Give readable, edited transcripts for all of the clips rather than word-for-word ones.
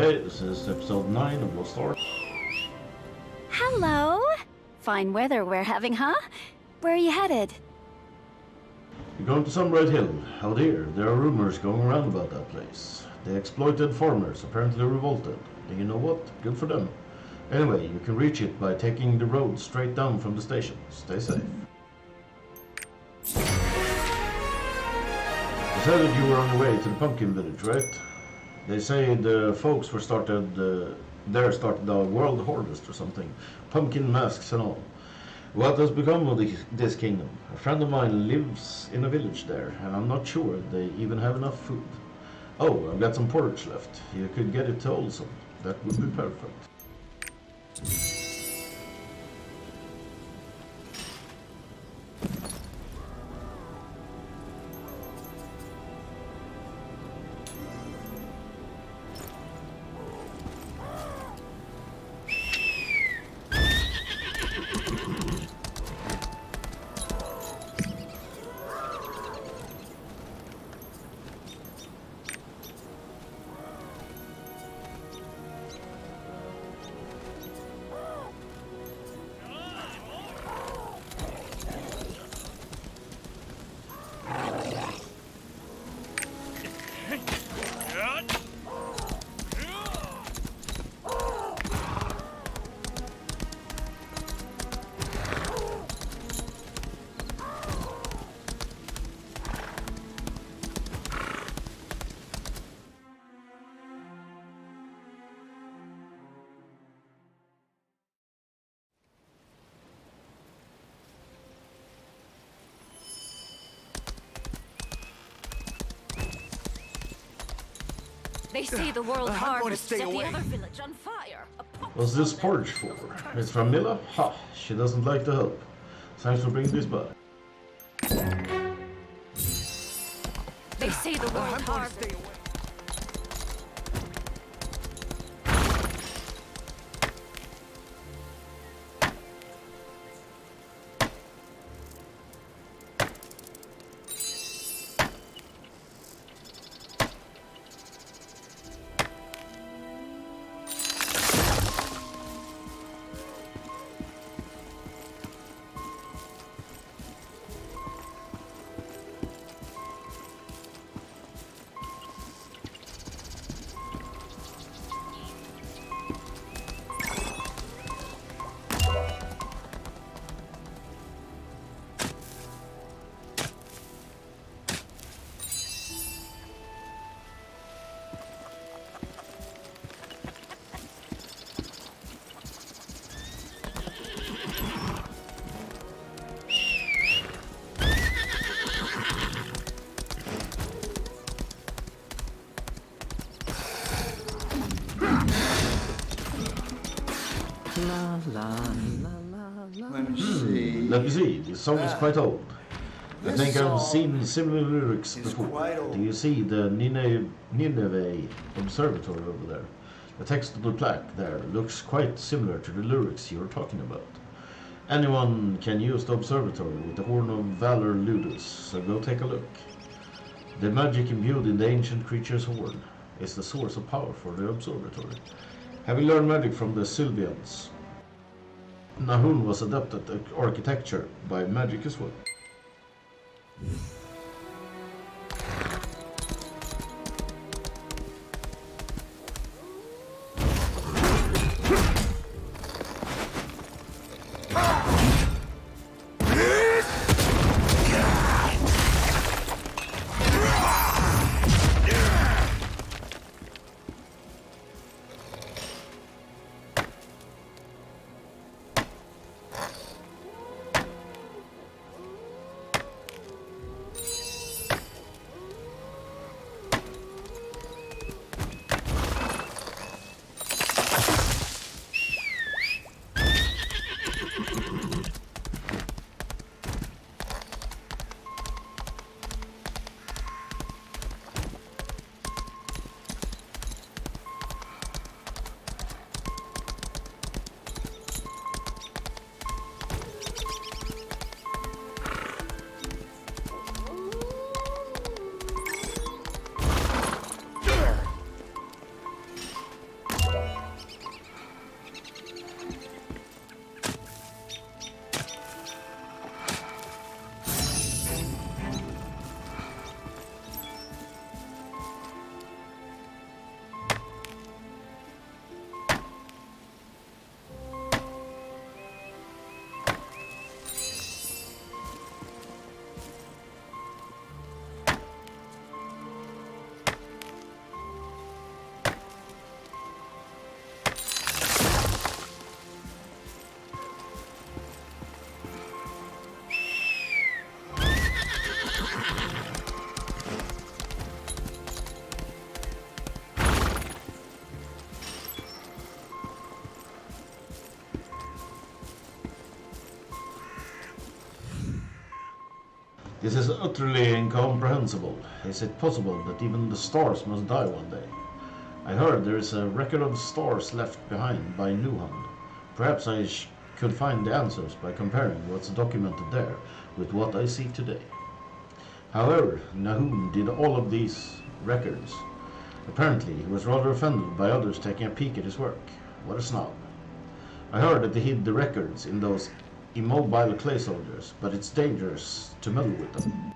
Hey, this is episode 9 of Lost Ark. Hello. Fine weather we're having, huh? Where are you headed? You're going to Sunbright Hill. Out here, there are rumors going around about that place. The exploited foreigners apparently revolted. And you know what? Good for them. Anyway, you can reach it by taking the road straight down from the station. Stay safe. You said that you were on your way to the Pumpkin Village, right? They say the folks were started a world harvest or something. Pumpkin masks and all. What has become of this kingdom? A friend of mine lives in a village there, and I'm not sure they even have enough food. Oh, I've got some porridge left. You could get it to Olson. That would be perfect. They say the world I'm going to harvest stay set the away. other village on fire. What's this porridge for? It's from Milla? Ha! She doesn't like the help. Thanks for bringing this by. They say the world I'm going to harvest. stay away. Let me see. Let me see. This song is quite old. I This think I've song seen similar lyrics is before. quite old. Do you see the Nineveh Observatory over there? The text of the plaque there looks quite similar to the lyrics you're talking about. Anyone can use the observatory with the Horn of Valor Ludus, so go take a look. The magic imbued in the ancient creature's horn is the source of power for the observatory. Having learned magic from the Sylvians, Nahun was adept at architecture by magic as well. This is utterly incomprehensible. Is it possible that even the stars must die one day? I heard there is a record of stars left behind by Nuhand. Perhaps could find the answers by comparing what's documented there with what I see today. However, Nahum did all of these records. Apparently, he was rather offended by others taking a peek at his work. What a snob. I heard that he hid the records in those immobile clay soldiers, but it's dangerous to meddle with them.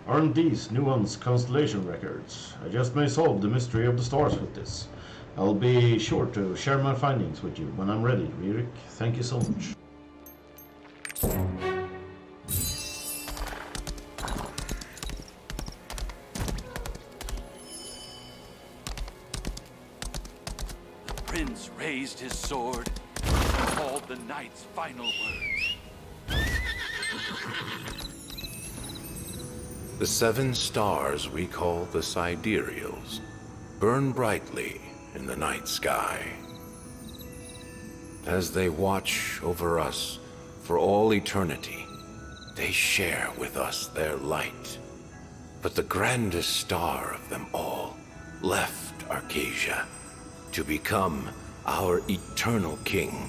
Aren't these Nuance constellation records? I just may solve the mystery of the stars with this. I'll be sure to share my findings with you when I'm ready, Ririk. Thank you so much. The prince raised his sword and called the knight's final words. The 7 stars we call the Sidereals burn brightly in the night sky. As they watch over us for all eternity, they share with us their light. But the grandest star of them all left Arcasia to become our eternal king.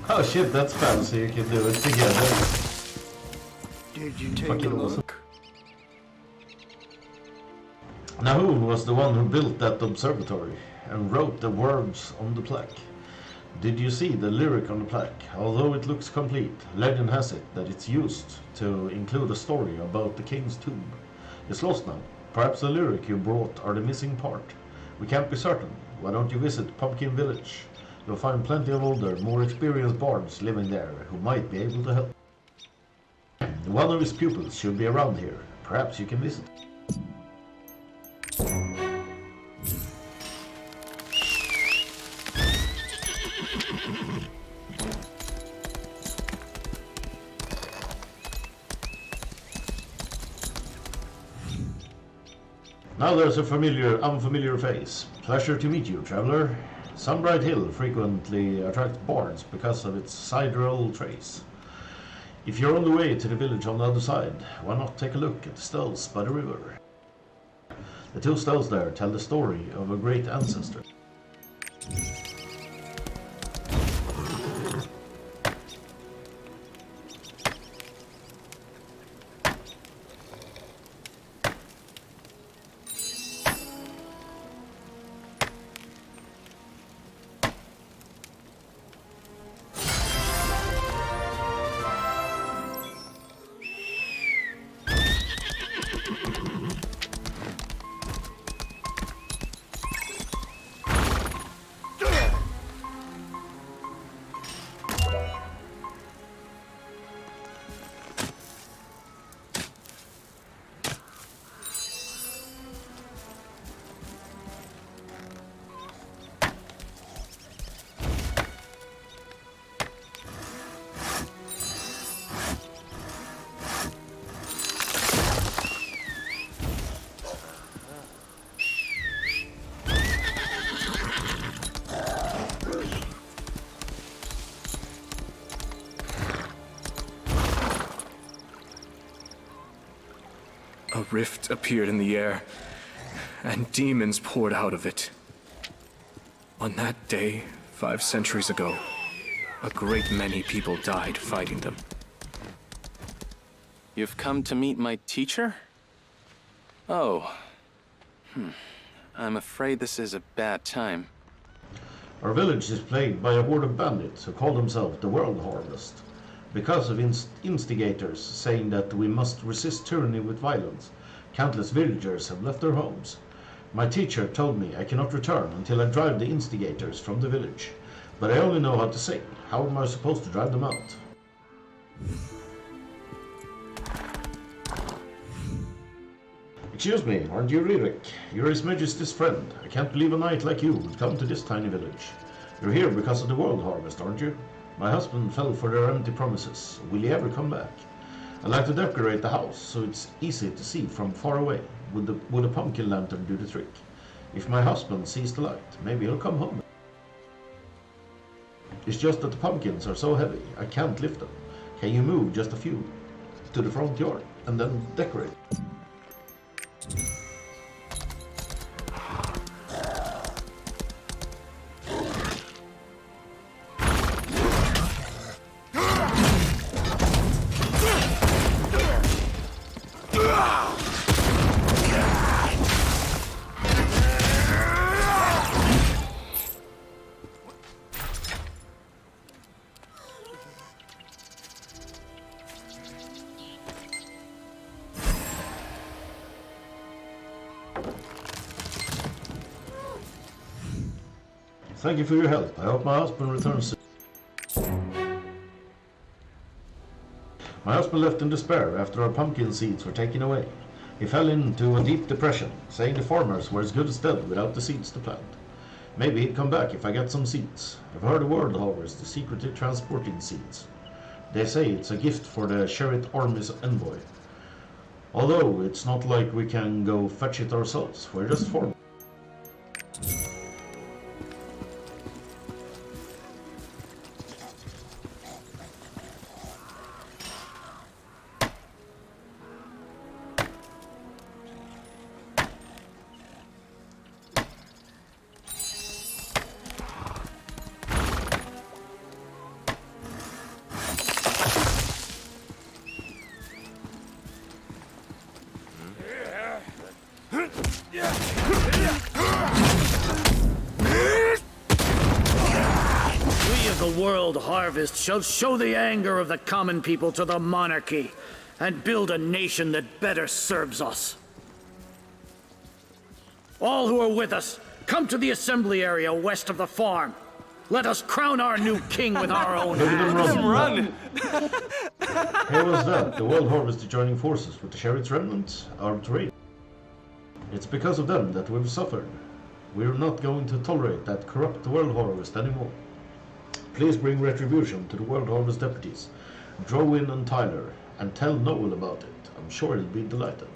Oh shit, that's fancy, you can do it together. Did you take Fucking a awesome. look? Nahum was the one who built that observatory and wrote the words on the plaque. Did you see the lyric on the plaque? Although it looks complete, legend has it that it's used to include a story about the king's tomb. It's lost now. Perhaps the lyric you brought are the missing part. We can't be certain. Why don't you visit Pumpkin Village? You'll find plenty of older, more experienced bards living there who might be able to help. One of his pupils should be around here. Perhaps you can visit. Now there's a unfamiliar face. Pleasure to meet you, traveler. Sunbright Hill frequently attracts bards because of its sidereal trace. If you're on the way to the village on the other side, why not take a look at the stills by the river? The 2 stills there tell the story of a great ancestor. A rift appeared in the air, and demons poured out of it. On that day, 5 centuries ago, a great many people died fighting them. You've come to meet my teacher? Oh. I'm afraid this is a bad time. Our village is plagued by a horde of bandits who call themselves the World Harvest. Because of instigators saying that we must resist tyranny with violence, countless villagers have left their homes. My teacher told me I cannot return until I drive the instigators from the village. But I only know how to sing. How am I supposed to drive them out? Excuse me, aren't you Ririk? You're His Majesty's friend. I can't believe a knight like you would come to this tiny village. You're here because of the World Harvest, aren't you? My husband fell for their empty promises. Will he ever come back? I'd like to decorate the house so it's easy to see from far away. Would a pumpkin lantern do the trick? If my husband sees the light, maybe he'll come home. It's just that the pumpkins are so heavy, I can't lift them. Can you move just a few to the front yard and then decorate? Thank you for your help. I hope my husband returns soon. My husband left in despair after our pumpkin seeds were taken away. He fell into a deep depression, saying the farmers were as good as dead without the seeds to plant. Maybe he'd come back if I get some seeds. I've heard the World Harvest is secretly transporting seeds. They say it's a gift for the Sherit army's envoy. Although it's not like we can go fetch it ourselves, we're just farmers. The World Harvest shall show the anger of the common people to the monarchy and build a nation that better serves us. All who are with us, come to the assembly area west of the farm. Let us crown our new king with our own hands. Run! Here was that. The World Harvest is joining forces with the Sherit's remnants, armed raid. It's because of them that we've suffered. We're not going to tolerate that corrupt World Harvest anymore. Please bring retribution to the World Harvest deputies, Drowin and Tyler, and tell Noel about it. I'm sure he'll be delighted.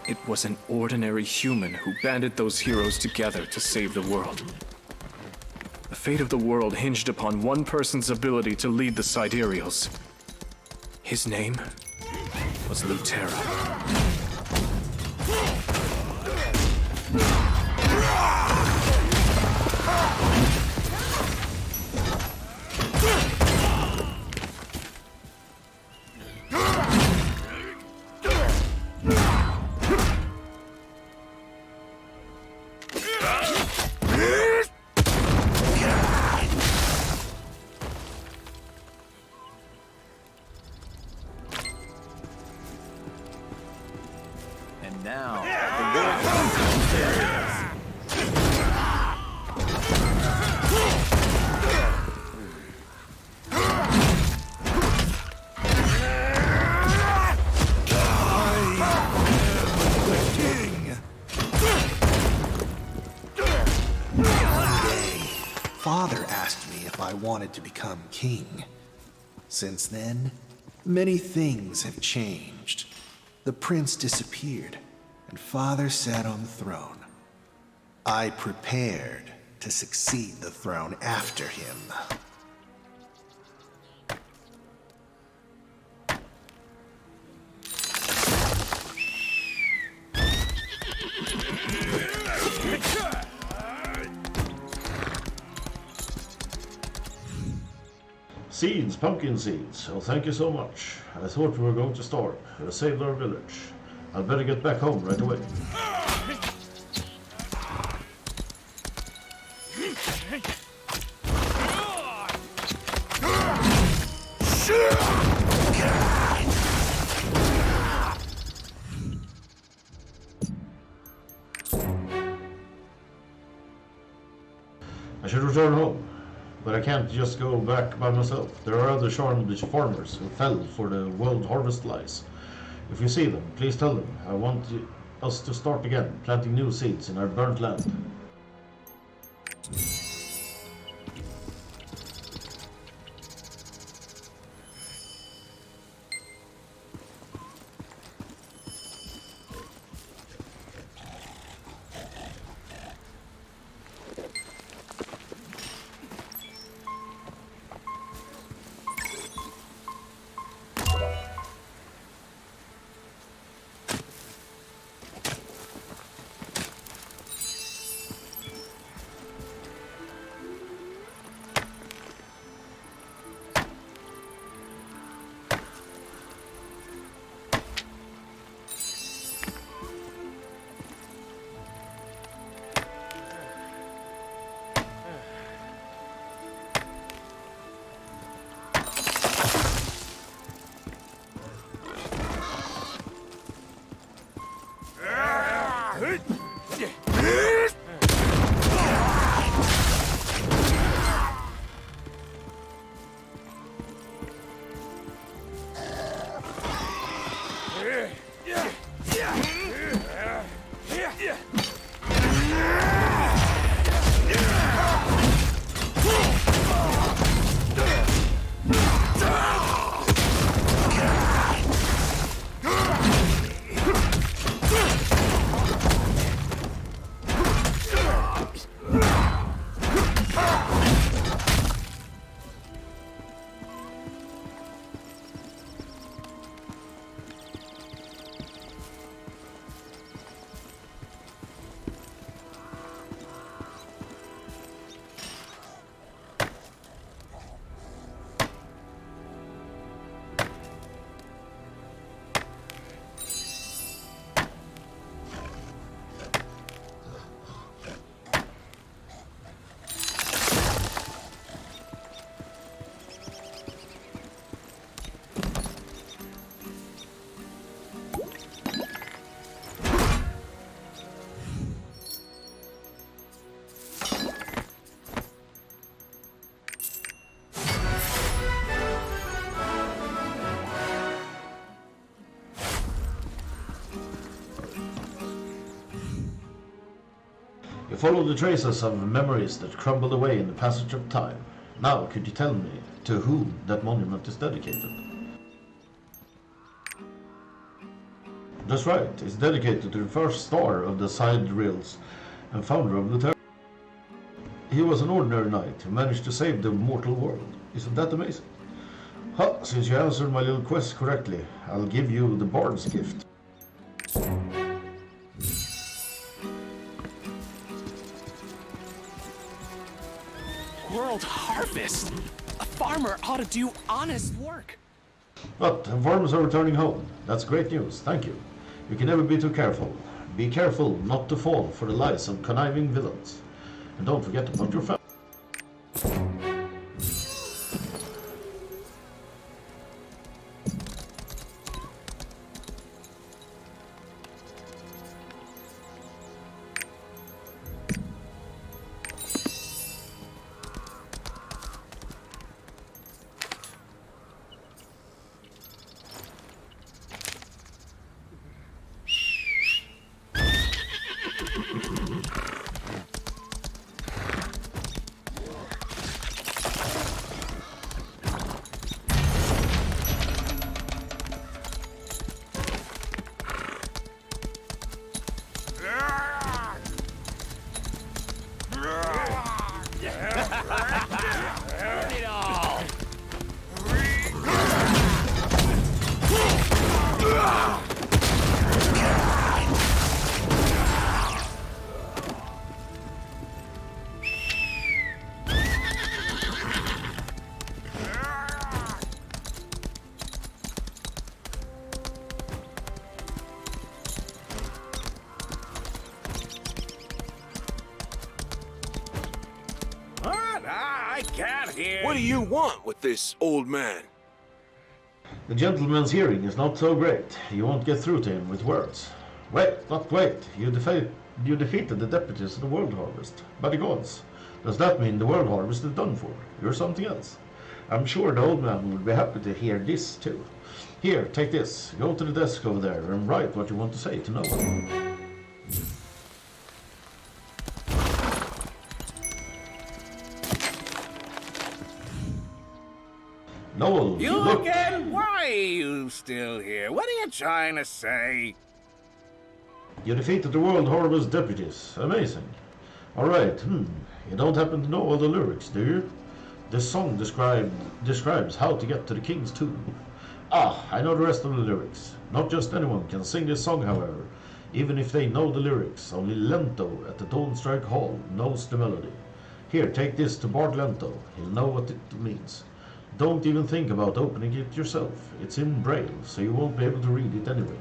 It was an ordinary human who banded those heroes together to save the world. The fate of the world hinged upon one person's ability to lead the Sidereals. His name was Lutera. father asked me if I wanted to become king. Since then, many things have changed. The prince disappeared, and father sat on the throne. I prepared to succeed the throne after him. Seeds, pumpkin seeds. Oh, thank you so much. I thought we were going to starve. You saved our village. I'll better get back home right away. I should return home. But I can't just go back by myself. There are other Charndish farmers who fell for the world harvest lies. If you see them, please tell them I want us to start again, planting new seeds in our burnt land. You follow the traces of memories that crumbled away in the passage of time. Now, could you tell me to whom that monument is dedicated? That's right, it's dedicated to the first star of the Sidereals and founder of the Terror. He was an ordinary knight who managed to save the mortal world. Isn't that amazing? Huh, since you answered my little quest correctly, I'll give you the Bard's gift. World harvest! A farmer ought to do honest work. But the farmers are returning home. That's great news, thank you. You can never be too careful. Be careful not to fall for the lies of conniving villains. And don't forget about your family. I can't hear. What do you want with this old man? The gentleman's hearing is not so great. You won't get through to him with words. Wait, not wait. You defeated the deputies of the World Harvest. By the gods. Does that mean the World Harvest is done for? You're something else. I'm sure the old man would be happy to hear this too. Here, take this. Go to the desk over there and write what you want to say to Noel. Noel, You look. again? Why are you still here? What are you trying to say? You defeated the World Harvest deputies. Amazing. Alright, You don't happen to know all the lyrics, do you? This song describes how to get to the King's Tomb. Ah, I know the rest of the lyrics. Not just anyone can sing this song, however. Even if they know the lyrics, only Lento at the Dawnstrike Hall knows the melody. Here, take this to Bard Lento. He'll know what it means. Don't even think about opening it yourself. It's in Braille, so you won't be able to read it anyway.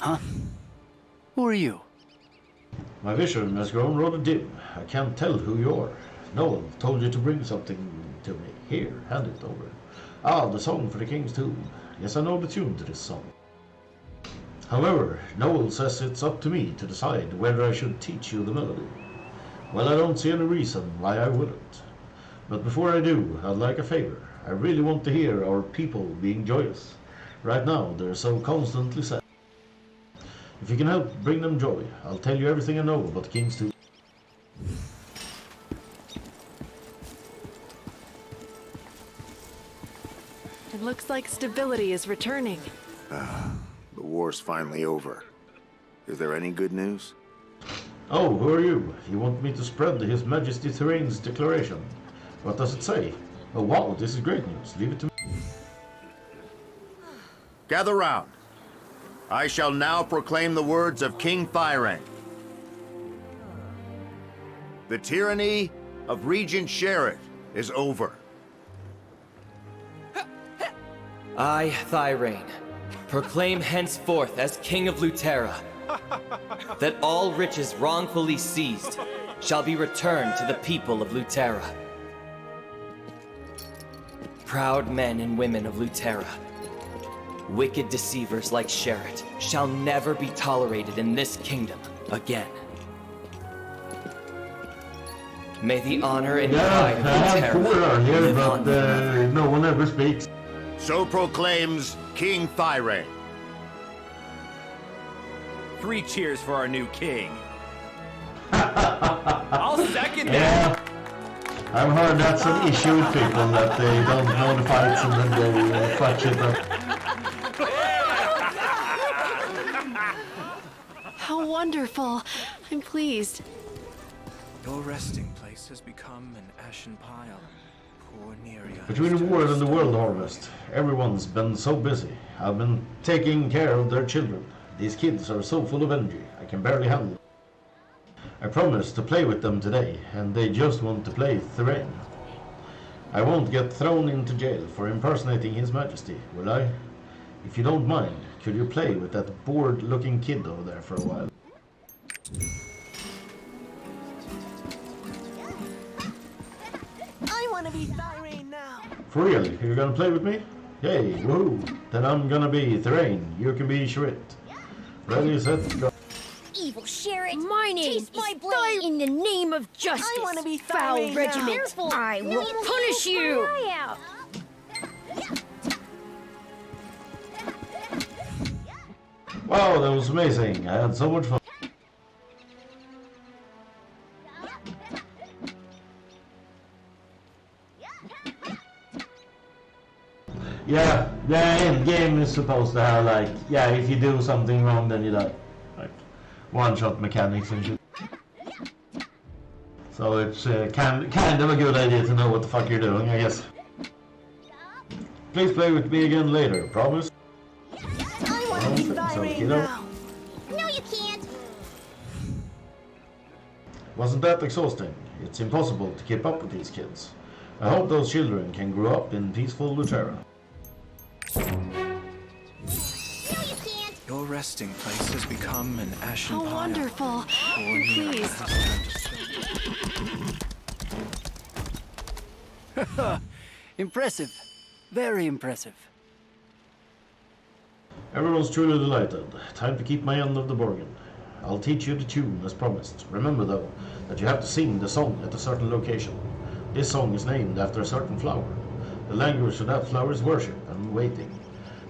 Huh? Who are you? My vision has grown rather dim. I can't tell who you are. Noel told you to bring something to me. Here, hand it over. Ah, the song for the King's Tomb. Yes, I know the tune to this song. However, Noel says it's up to me to decide whether I should teach you the melody. Well, I don't see any reason why I wouldn't. But before I do, I'd like a favor. I really want to hear our people being joyous. Right now, they're so constantly sad. If you can help bring them joy, I'll tell you everything I know about the King's Tomb. It looks like stability is returning. The war's finally over. Is there any good news? Oh, who are you? You want me to spread His Majesty Therain's declaration? What does it say? Oh wow, this is great news. Leave it to me. Gather round. I shall now proclaim the words of King Thirain. The tyranny of Regent Sherrod is over. I, Thirain, proclaim henceforth as King of Lutera, that all riches wrongfully seized shall be returned to the people of Lutera. Proud men and women of Lutera, wicked deceivers like Sherrod, shall never be tolerated in this kingdom again. May the honor and pride of Lutera live on forever. No one ever speaks. So proclaims King Thirain. 3 cheers for our new king. I'll second that. I've heard that's an issue with people, that they don't know the fights and then they fudge it up. How wonderful. I'm pleased. Your resting place has become an ashen pile. Poor Neria. Between the war and the World Harvest, everyone's been so busy. I've been taking care of their children. These kids are so full of energy, I can barely handle them. I promised to play with them today, and they just want to play Thirain. I won't get thrown into jail for impersonating His Majesty, will I? If you don't mind, could you play with that bored-looking kid over there for a while? I want to be Thirain now. For real, you're gonna play with me? Yay, woohoo! Then I'm gonna be Thirain, you can be Sherrod. Ready, set, go. Evil Sherrod. spirit. My name Taste my is blade. In the name of justice, I wanna be foul Thyrene now. regiment, Careful. I will You'll punish poke you! my eye out. Wow, that was amazing. I had so much fun. Yeah, the end game is supposed to have like, yeah, if you do something wrong, then you die. Like, one-shot mechanics and shit. So it's kind of a good idea to know what the fuck you're doing, I guess. Please play with me again later, promise? I want to be Thyrene now. No, you can't. Wasn't that exhausting? It's impossible to keep up with these kids. I hope those children can grow up in peaceful Luterra. Your resting place has become an ashen How pile. wonderful. I'm pleased. Impressive. Very impressive. Everyone's truly delighted. Time to keep my end of the bargain. I'll teach you the tune as promised. Remember though, that you have to sing the song at a certain location. This song is named after a certain flower. The language of that flower is worship and waiting.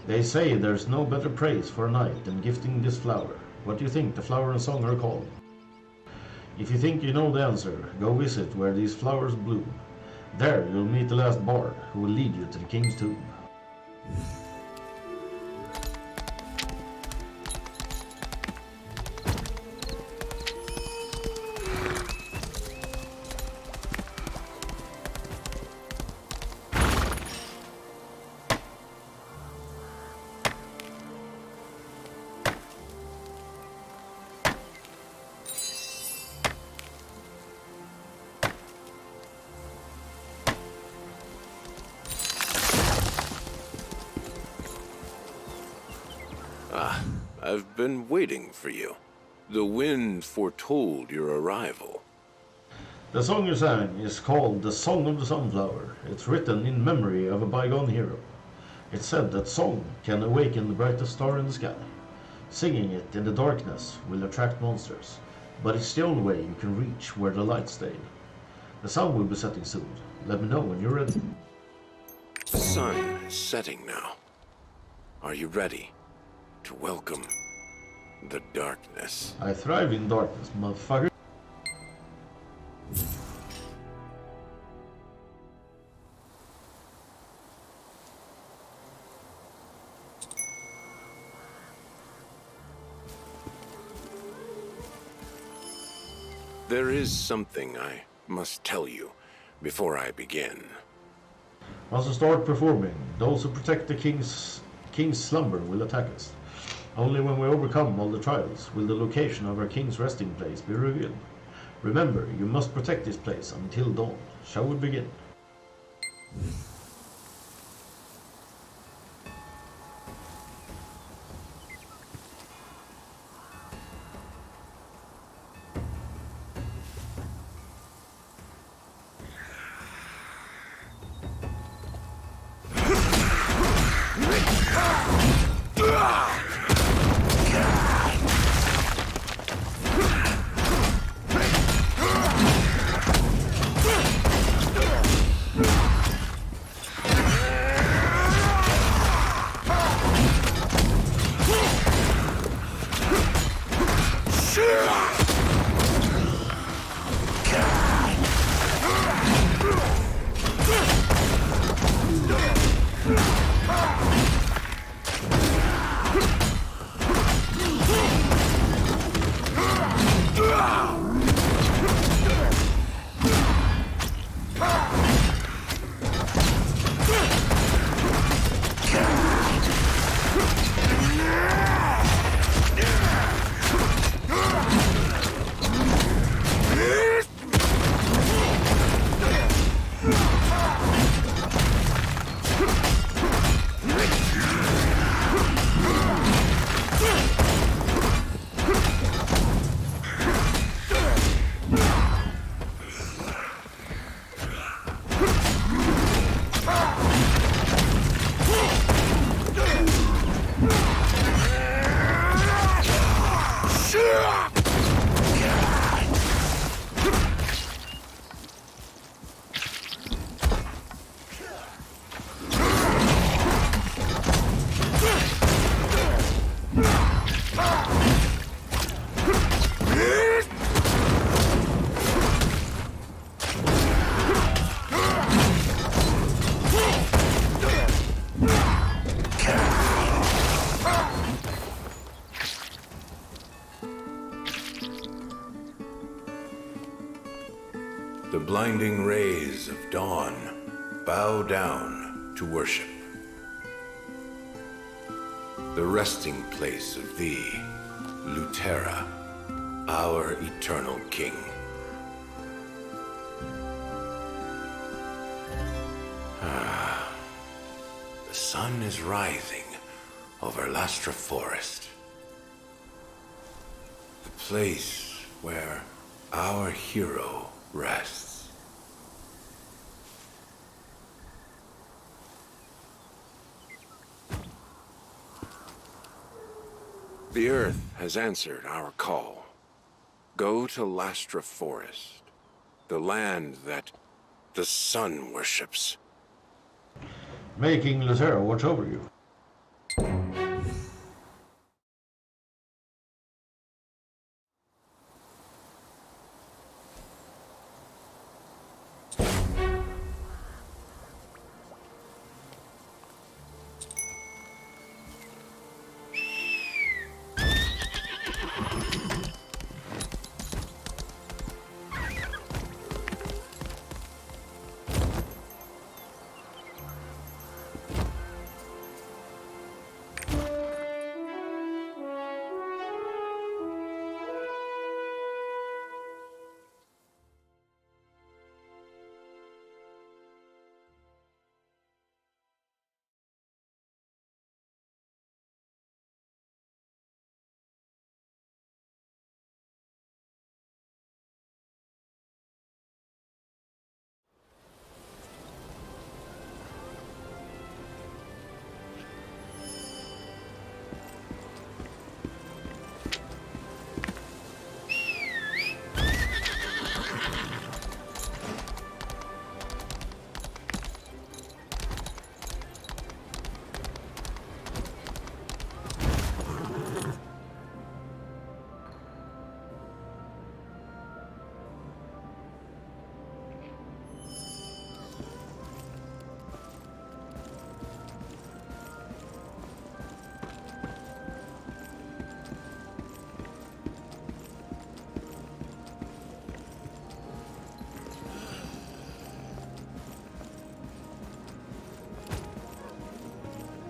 They say there's no better praise for a knight than gifting this flower. What do you think the flower and song are called? If you think you know the answer, go visit where these flowers bloom. There you'll meet the last bard, who will lead you to the king's tomb. I've been waiting for you. The wind foretold your arrival. The song you sang is called The Song of the Sunflower. It's written in memory of a bygone hero. It's said that song can awaken the brightest star in the sky. Singing it in the darkness will attract monsters, but it's the only way you can reach where the light stay. The sun will be setting soon. Let me know when you're ready. The sun is setting now. Are you ready to welcome the darkness? I thrive in darkness, motherfucker. There is something I must tell you before I begin. Once you start performing, those who protect the king's slumber will attack us. Only when we overcome all the trials will the location of our king's resting place be revealed. Remember, you must protect this place until dawn. Shall we begin? The blinding rays of dawn bow down to worship. The resting place of thee, Lutera, our eternal king. The sun is rising over Lastra Forest. The place where our hero rests. The Earth has answered our call. Go to Lastra Forest, the land that the sun worships. May King Lutera watch over you.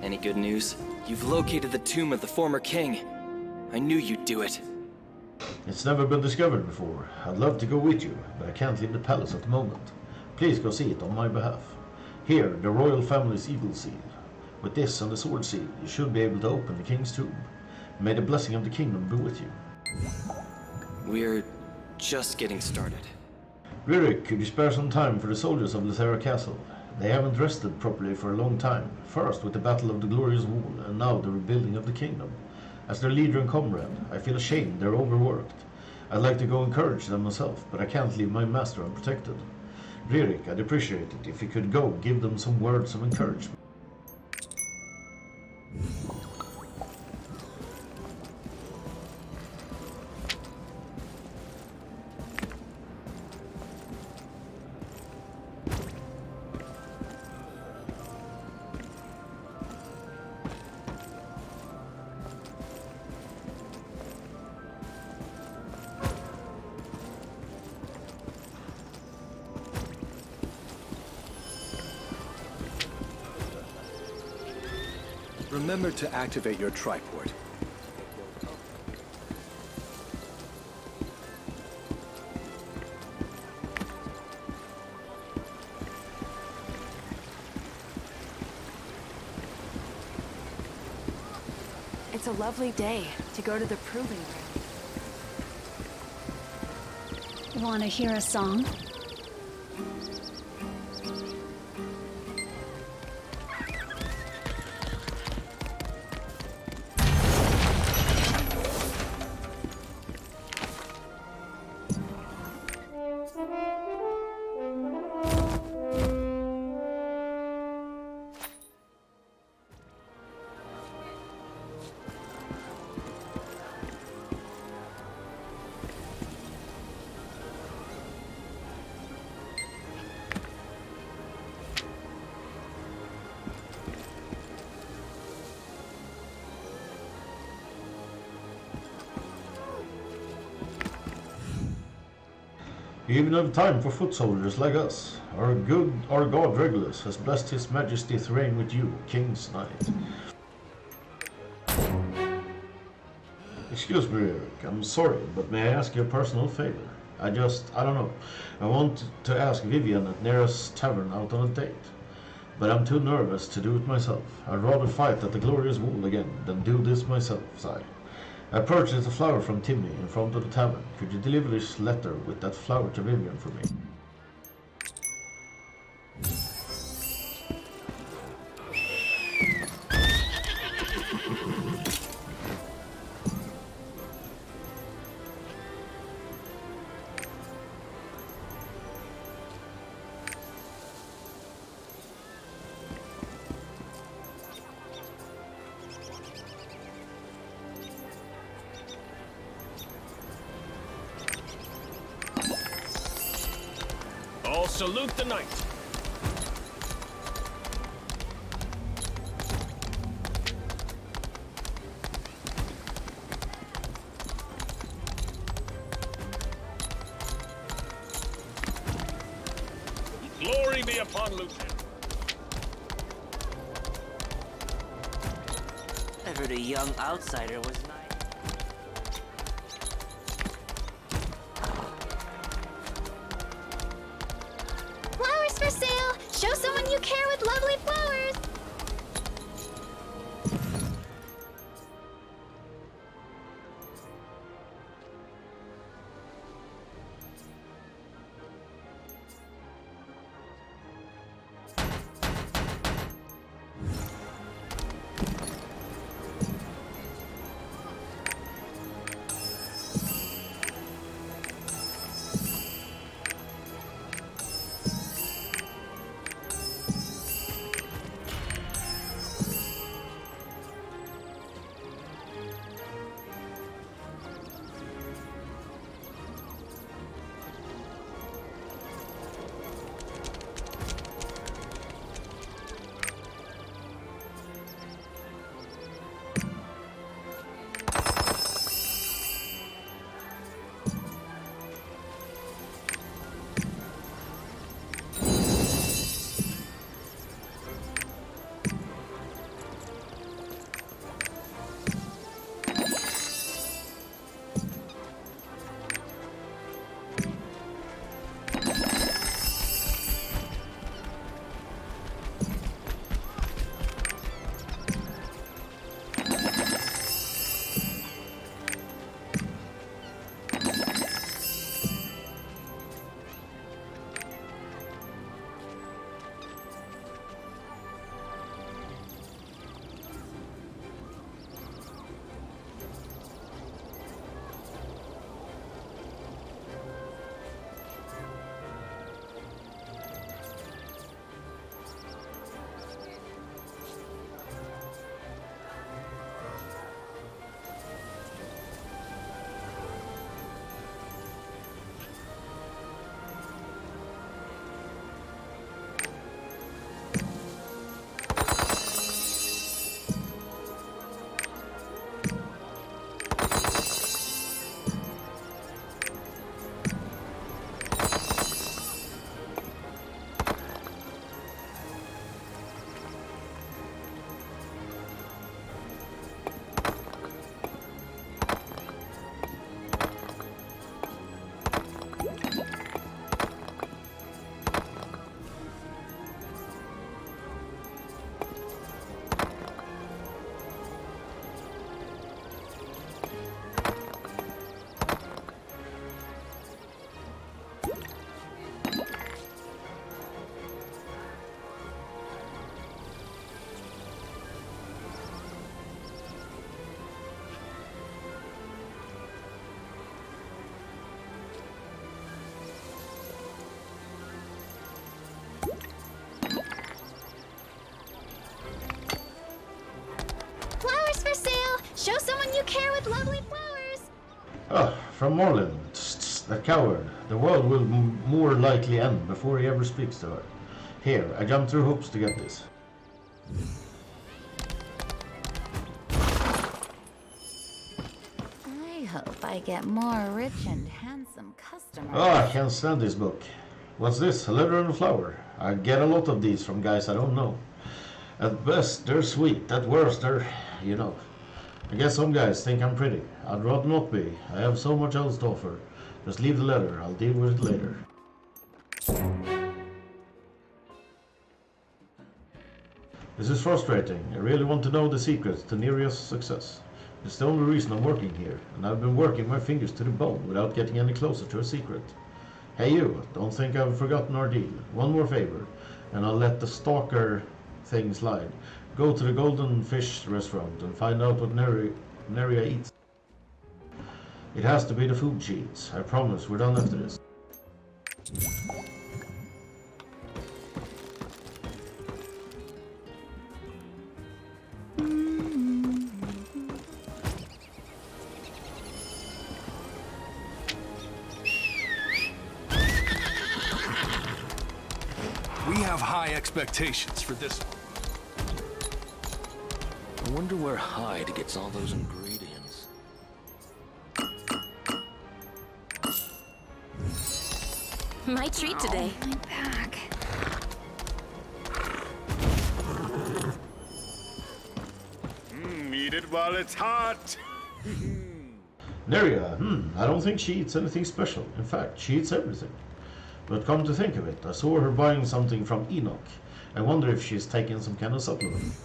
Any good news? You've located the tomb of the former king. I knew you'd do it. It's never been discovered before. I'd love to go with you, but I can't leave the palace at the moment. Please go see it on my behalf. Here, the royal family's eagle seal. With this and the sword seal, you should be able to open the king's tomb. May the blessing of the kingdom be with you. We're just getting started. Ririk, could you spare some time for the soldiers of Lethera Castle? They haven't rested properly for a long time. First with the Battle of the Glorious Wall, and now the rebuilding of the kingdom. As their leader and comrade, I feel ashamed they're overworked. I'd like to go encourage them myself, but I can't leave my master unprotected. Ririk, I'd appreciate it if you could go give them some words of encouragement. Remember to activate your triport. It's a lovely day to go to the proving ground. Want to hear a song? Even have time for foot soldiers like us. Our god Regulus has blessed his majesty Thrain with you, King's Knight. Excuse me, Eric, I'm sorry, but may I ask you a personal favor? I don't know. I want to ask Vivian at Nearest Tavern out on a date. But I'm too nervous to do it myself. I'd rather fight at the Glorious Wall again than do this myself, sigh. I purchased a flower from Timmy in front of the tavern. Could you deliver this letter with that flower to Vivian for me? All salute the knight. Glory be upon Lieutenant. I heard a young outsider was nice. Flowers for sale! Show someone you care with lovely flowers! Show someone you care with lovely flowers! Ah, from Morlin. That coward. The world will more likely end before he ever speaks to her. Here, I jumped through hoops to get this. I hope I get more rich and handsome customers. Oh, I can't stand this book. What's this? A letter and a flower. I get a lot of these from guys I don't know. At best, they're sweet. At worst, they're, you know. I guess some guys think I'm pretty. I'd rather not be. I have so much else to offer. Just leave the letter. I'll deal with it later. This is frustrating. I really want to know the secrets to Neria's success. It's the only reason I'm working here, and I've been working my fingers to the bone without getting any closer to a secret. Hey you, don't think I've forgotten our deal. One more favor, and I'll let the stalker thing slide. Go to the Golden Fish restaurant and find out what Neria eats. It has to be the food sheets. I promise, we're done after this. We have high expectations for this one. I wonder where Hyde gets all those ingredients. My treat today. My back. Eat it while it's hot. Neria, I don't think she eats anything special. In fact, she eats everything. But come to think of it, I saw her buying something from Enoch. I wonder if she's taking some kind of supplement.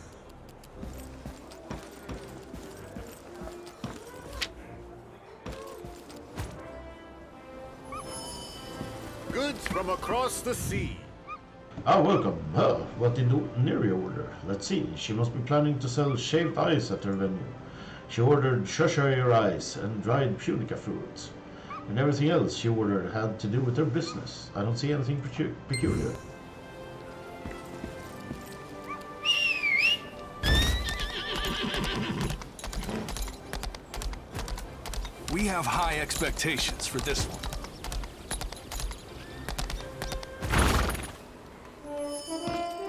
Goods from across the sea. Ah, welcome. What did Neria order? Let's see, she must be planning to sell shaved ice at her venue. She ordered Cheshire ice and dried punica fruits. And everything else she ordered had to do with her business. I don't see anything peculiar. We have high expectations for this one.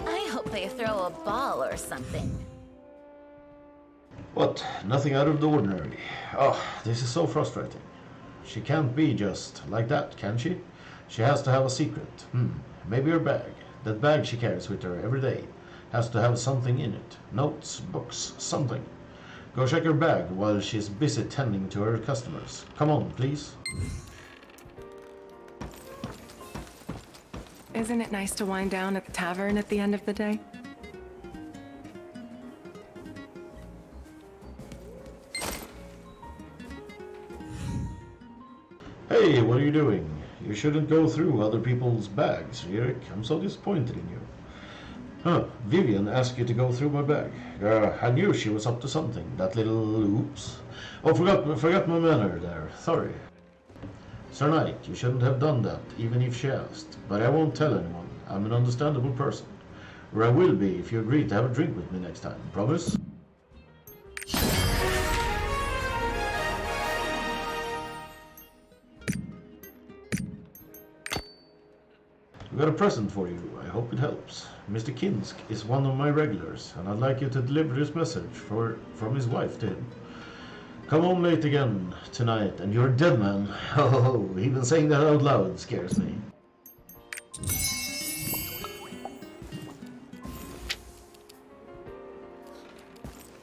I hope they throw a ball or something. What? Nothing out of the ordinary. Oh, this is so frustrating. She can't be just like that, can she? She has to have a secret. Maybe her bag. That bag she carries with her every day has to have something in it. Notes, books, something. Go check her bag while she's busy tending to her customers. Come on, please. Isn't it nice to wind down at the tavern at the end of the day? Hey, what are you doing? You shouldn't go through other people's bags, Eric. I'm so disappointed in you. Vivian asked you to go through my bag. I knew she was up to something. That little oops. Oh, forgot my manner there. Sorry. Sir Knight, you shouldn't have done that, even if she asked. But I won't tell anyone. I'm an understandable person. Or I will be if you agree to have a drink with me next time. Promise? I got a present for you. I hope it helps. Mr. Kinsk is one of my regulars, and I'd like you to deliver this message from his wife to him. Come home late again tonight, and you're dead, man. Oh, even saying that out loud scares me.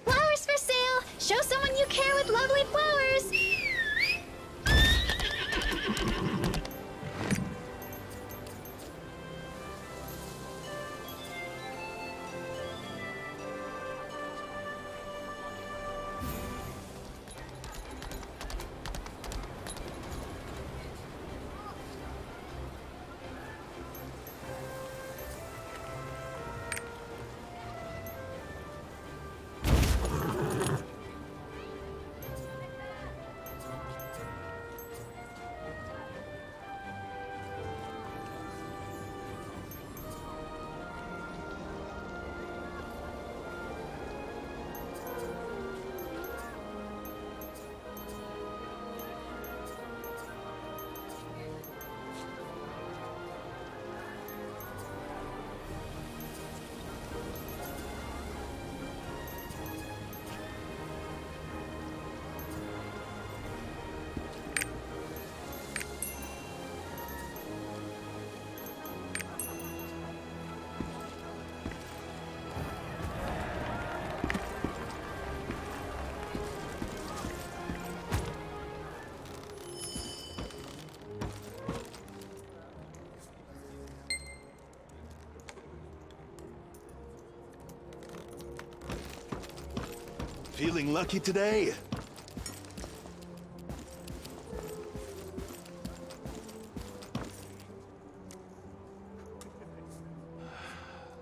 Flowers for sale! Show someone you care with lovely flowers! Feeling lucky today?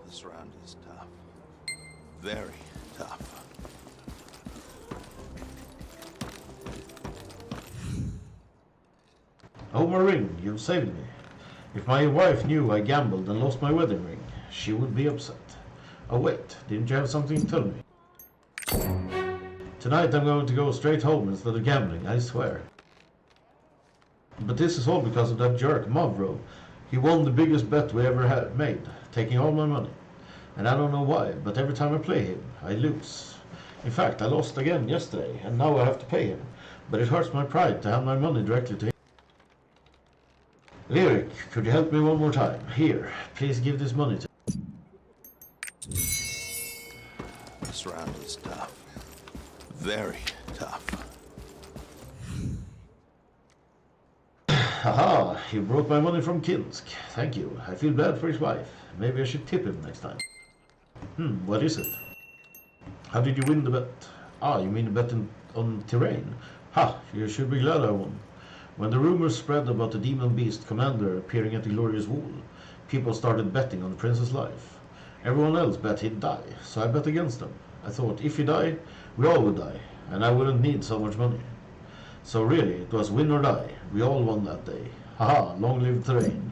This round is tough. Very tough. Oh, my ring, you've saved me. If my wife knew I gambled and lost my wedding ring, she would be upset. Oh wait, didn't you have something to tell me? Tonight I'm going to go straight home instead of gambling, I swear. But this is all because of that jerk, Mavro. He won the biggest bet we ever had made, taking all my money. And I don't know why, but every time I play him, I lose. In fact, I lost again yesterday, and now I have to pay him. But it hurts my pride to hand my money directly to him. Lyric, could you help me one more time? Here, please give this money to... This round is tough. Very tough. Haha, you brought my money from Kinsk. Thank you. I feel bad for his wife. Maybe I should tip him next time. What is it? How did you win the bet? Ah, you mean the bet on terrain? Ha, you should be glad I won. When the rumors spread about the Demon Beast Commander appearing at the Glorious Wall, people started betting on the prince's life. Everyone else bet he'd die, so I bet against them. I thought if he died, we all would die, and I wouldn't need so much money. So really, it was win or die. We all won that day. Haha, long live terrain.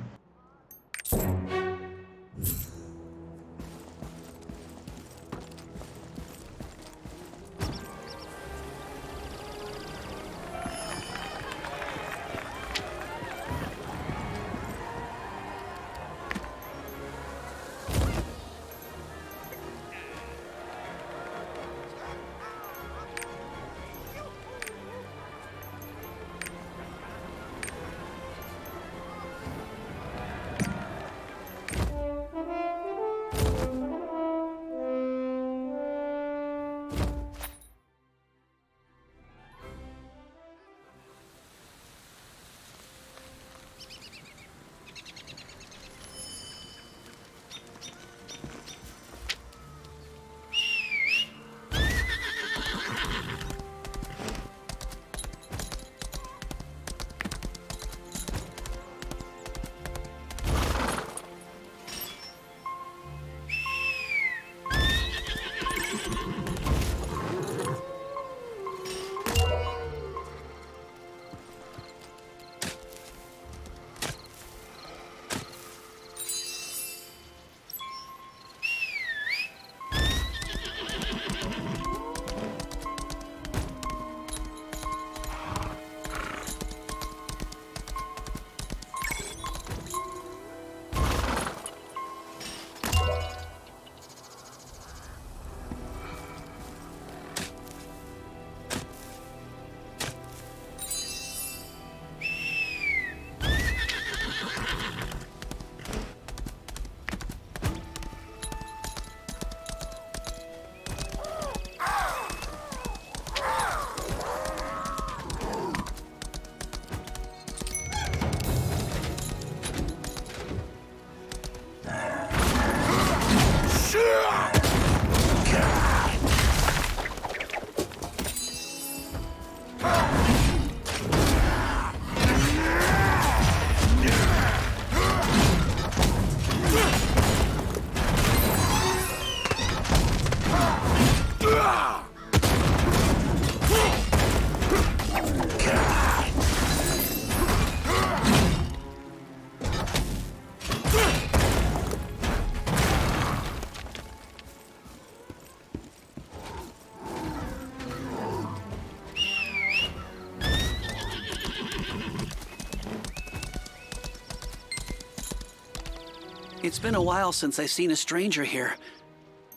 It's been a while since I've seen a stranger here.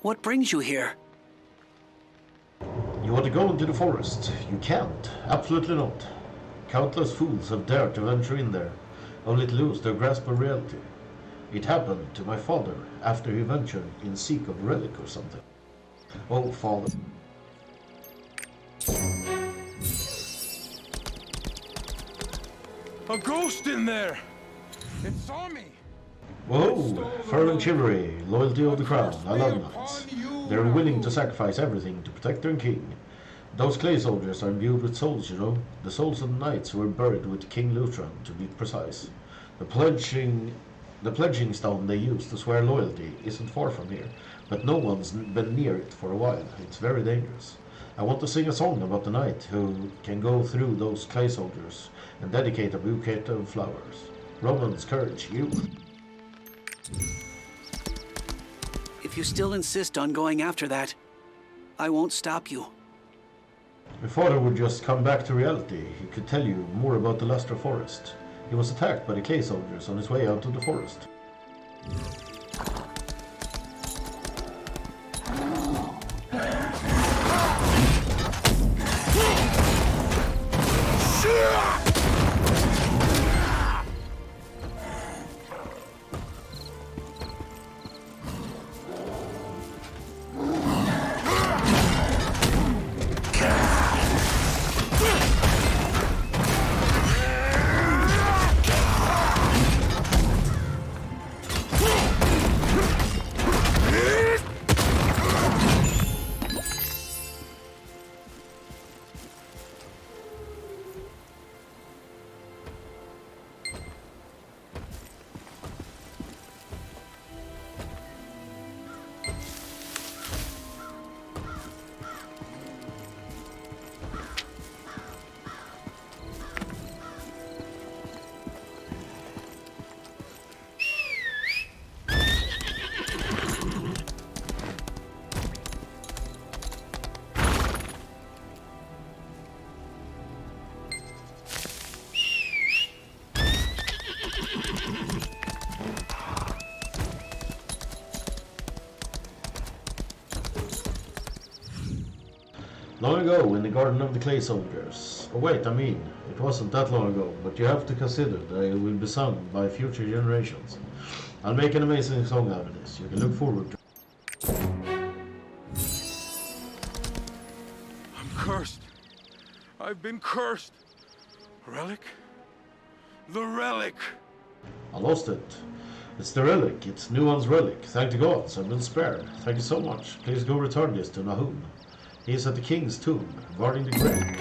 What brings you here? You want to go into the forest? You can't. Absolutely not. Countless fools have dared to venture in there, only to lose their grasp of reality. It happened to my father after he ventured in seek of a relic or something. Oh, father. A ghost in there! It saw me! Whoa! Fervent chivalry, loyalty of the crown. I love knights. They're willing to sacrifice everything to protect their king. Those clay soldiers are imbued with souls, you know. The souls of the knights who were buried with King Lutran, to be precise. The pledging stone they use to swear loyalty isn't far from here, but no one's been near it for a while. It's very dangerous. I want to sing a song about the knight who can go through those clay soldiers and dedicate a bouquet of flowers. Romans, courage, you. If you still insist on going after that, I won't stop you. My father would just come back to reality. He could tell you more about the Lustra Forest. He was attacked by the clay soldiers on his way out of the forest. Long ago, in the Garden of the Clay Soldiers. Oh wait, I mean, it wasn't that long ago, but you have to consider that it will be sung by future generations. I'll make an amazing song out of this. You can look forward to it. I'm cursed. I've been cursed. Relic? The relic! I lost it. It's the relic. It's Nuan's relic. Thank the gods, I've been spared. Thank you so much. Please go return this to Nahum. He is at the king's tomb, guarding the grave.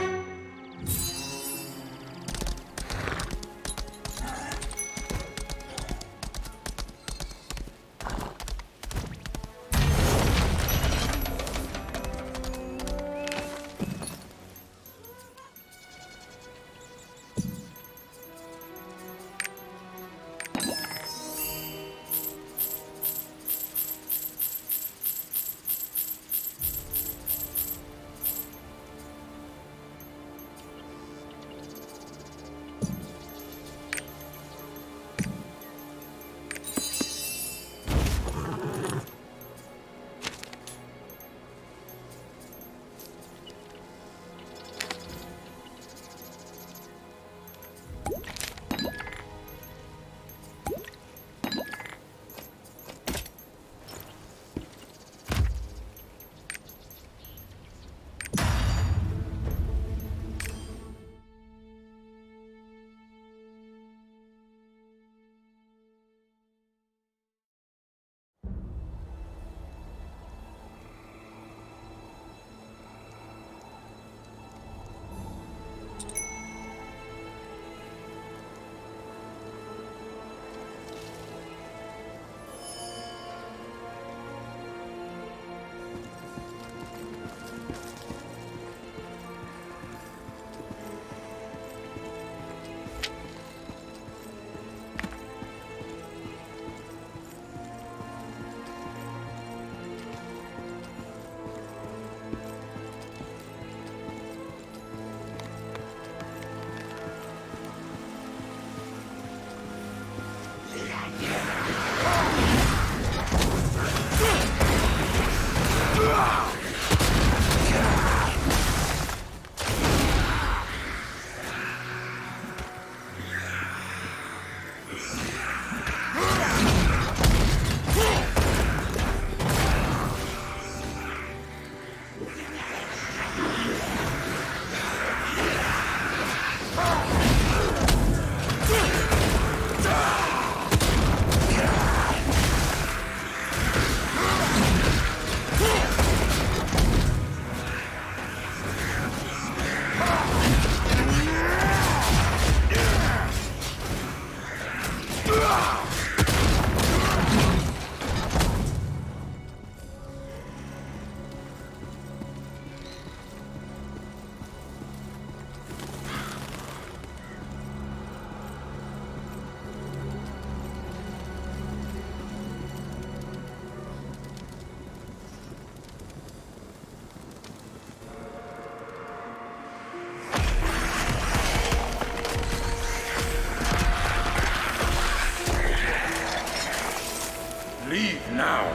Leave now.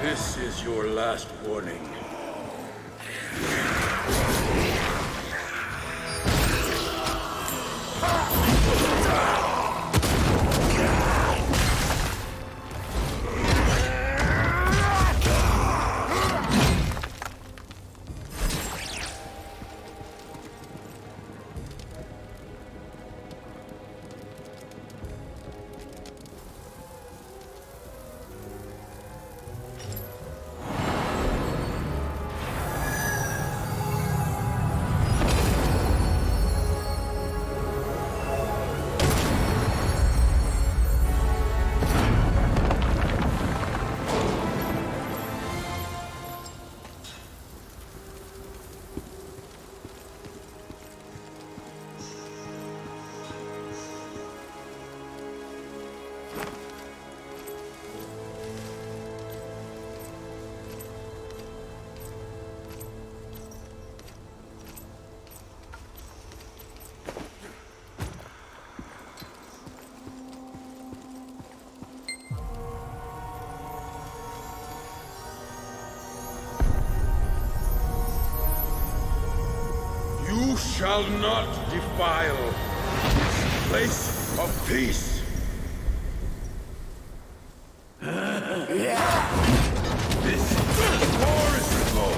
This is your last warning. You shall not defile this place of peace. This forest law.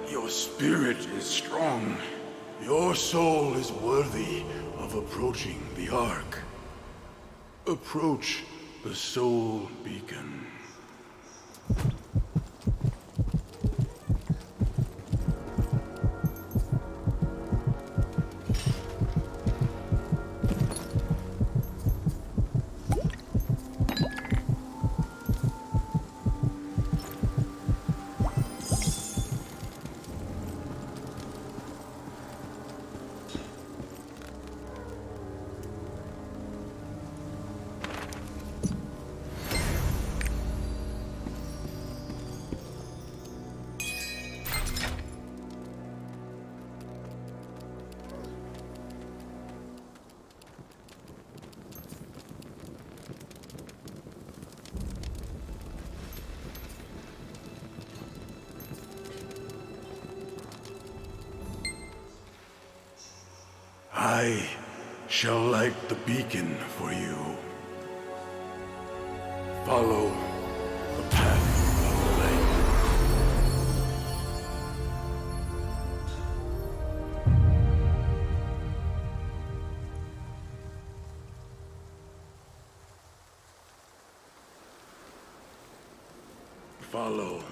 Your spirit is strong. Your soul is worthy of approaching the Ark. Approach the Soul Beacon. I shall light the beacon for you. Follow the path of the light. Follow.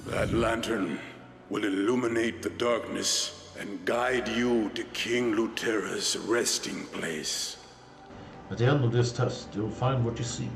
That lantern will illuminate the darkness and guide you to King Lutera's resting place. At the end of this test, you'll find what you seek.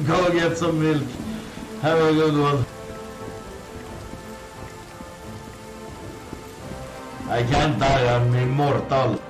Go get some milk. Have a good one. I can't die, I'm immortal.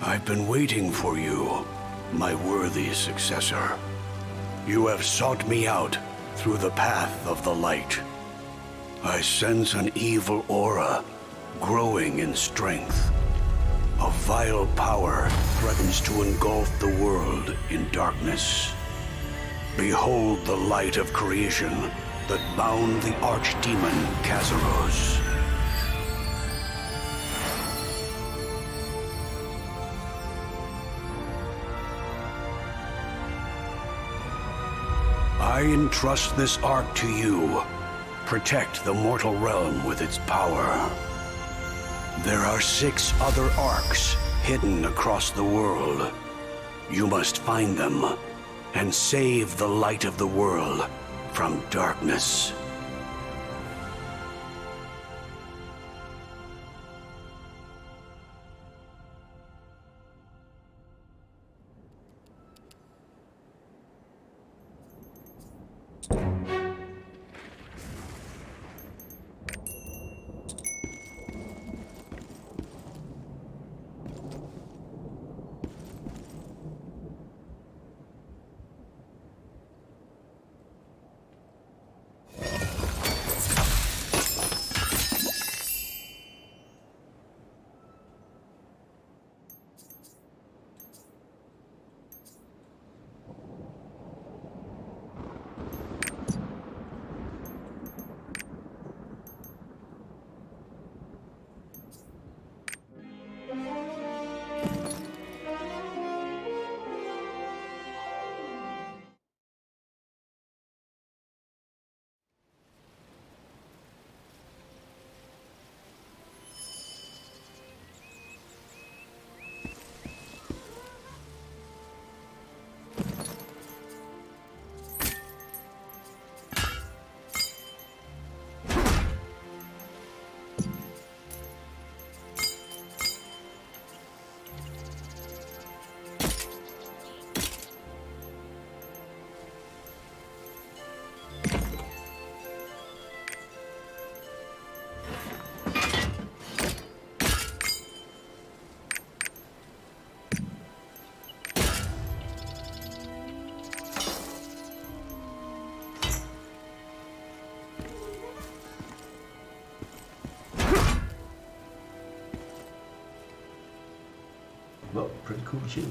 I've been waiting for you, my worthy successor. You have sought me out through the path of the light. I sense an evil aura growing in strength. A vile power threatens to engulf the world in darkness. Behold the light of creation that bound the archdemon Kazaros. I entrust this ark to you. Protect the mortal realm with its power. There are 6 other arks hidden across the world. You must find them and save the light of the world from darkness. Well, pretty cool shield.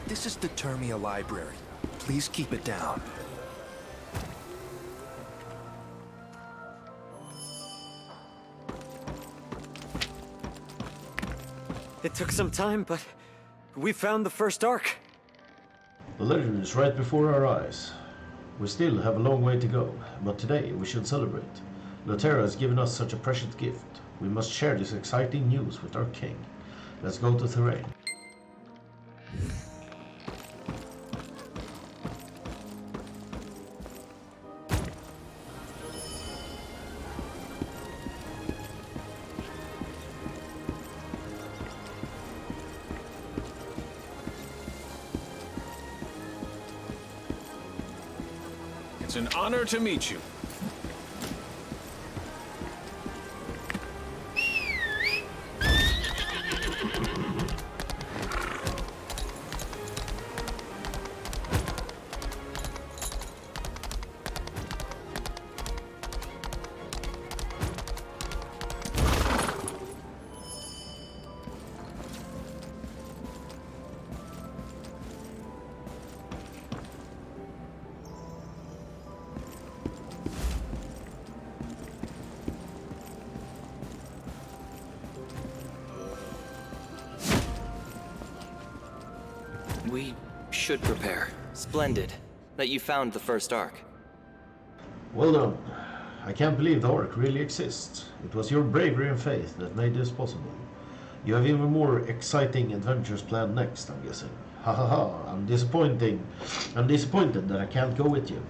This is the Termia Library. Please keep it down. It took some time, but we found the first ark. The legend is right before our eyes. We still have a long way to go, but today we should celebrate. Lutera has given us such a precious gift. We must share this exciting news with our king. Let's go to Therain. It's an honor to meet you. should prepare. Splendid that you found the first Ark. Well done. I can't believe the Ark really exists. It was your bravery and faith that made this possible. You have even more exciting adventures planned next, I'm guessing. Ha ha ha, I'm disappointed that I can't go with you.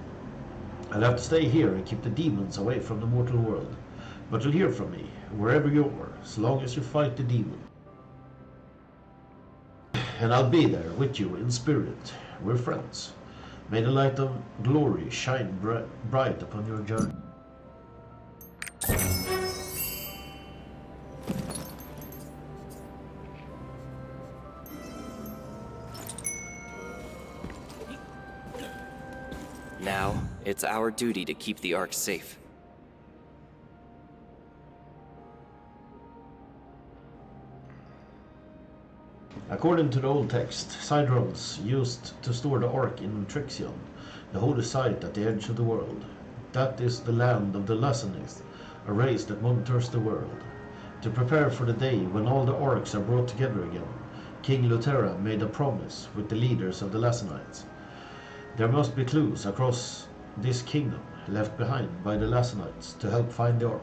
I'll have to stay here and keep the demons away from the mortal world. But you'll hear from me, wherever you are, as long as you fight the demon. And I'll be there with you in spirit. We're friends. May the light of glory shine bright upon your journey. Now, it's our duty to keep the Ark safe. According to the old text, Sidrons used to store the Ark in Trixion, the holy site at the edge of the world. That is the land of the Lasanids, a race that monitors the world. To prepare for the day when all the Arks are brought together again, King Luterra made a promise with the leaders of the Lasanites. There must be clues across this kingdom left behind by the Lasanites to help find the Ark.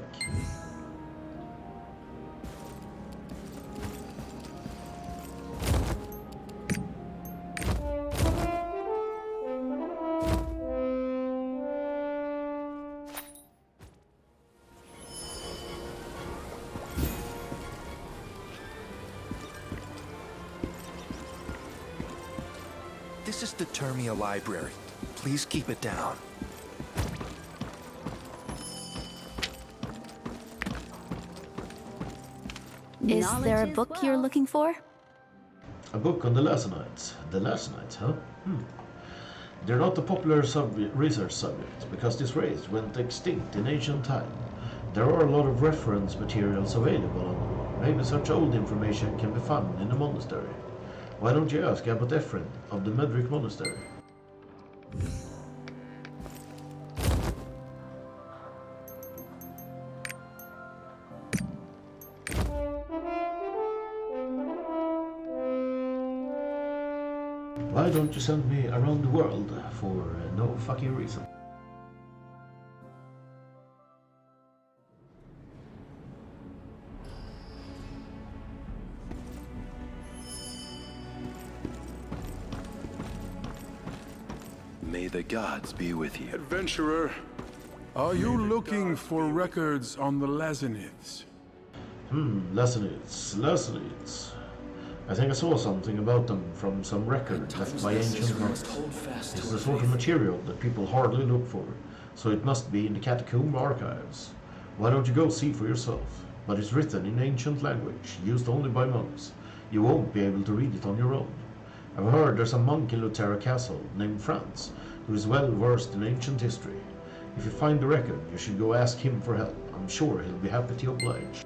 This is the Termia Library. Please keep it down. Is there a book you're looking for? A book on the Lasanites. The Lasanites, huh? They're not a popular research subject, because this race went extinct in ancient time. There are a lot of reference materials available on them. Maybe such old information can be found in the monastery. Why don't you ask Abbot Ephraim of the Medric Monastery? Why don't you send me around the world for no fucking reason? May the gods be with you. Adventurer, are you looking for records on the Lasanids? Lasanids. I think I saw something about them from some record left by ancient monks. It's the sort of material that people hardly look for, so it must be in the catacomb archives. Why don't you go see for yourself? But it's written in ancient language, used only by monks. You won't be able to read it on your own. I've heard there's a monk in Luterra Castle named Franz, who is well versed in ancient history. If you find the record, you should go ask him for help. I'm sure he'll be happy to oblige.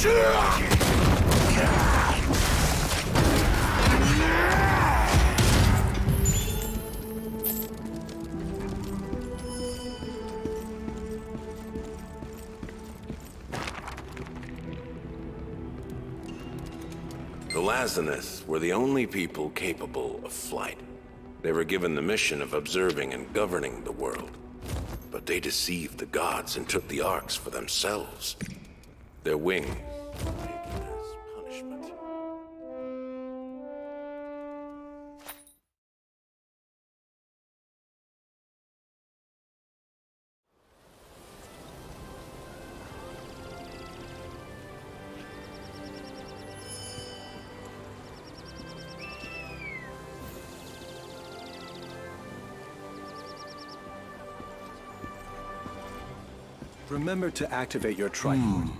The Lazarus were the only people capable of flight. They were given the mission of observing and governing the world. But they deceived the gods and took the arcs for themselves. Their wings were taken as punishment. Remember to activate your Triton.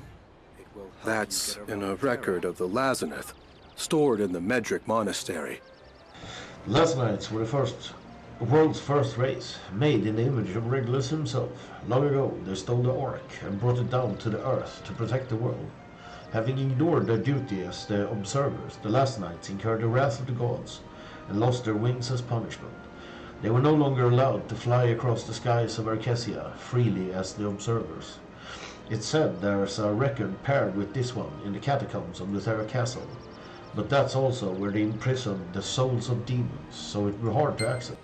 That's in a record of the Lazarus, stored in the Medric Monastery. The Lazanites were the world's first race, made in the image of Regulus himself. Long ago, they stole the Ark and brought it down to the Earth to protect the world. Having ignored their duty as the observers, the Lazanites incurred the wrath of the gods and lost their wings as punishment. They were no longer allowed to fly across the skies of Arkesia freely as the observers. It's said there's a record paired with this one in the catacombs of Luthera Castle, but that's also where they imprisoned the souls of demons, so it was hard to access.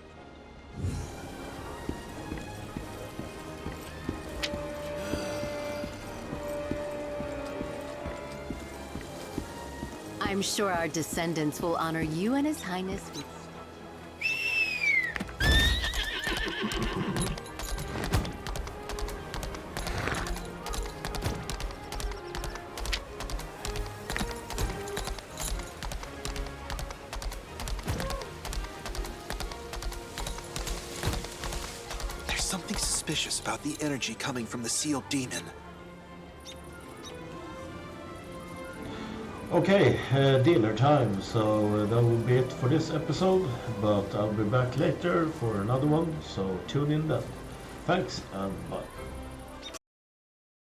I'm sure our descendants will honor you and His Highness with... There's something suspicious about the energy coming from the sealed demon. Okay, dinner time, so that will be it for this episode, but I'll be back later for another one, so tune in then. Thanks and bye.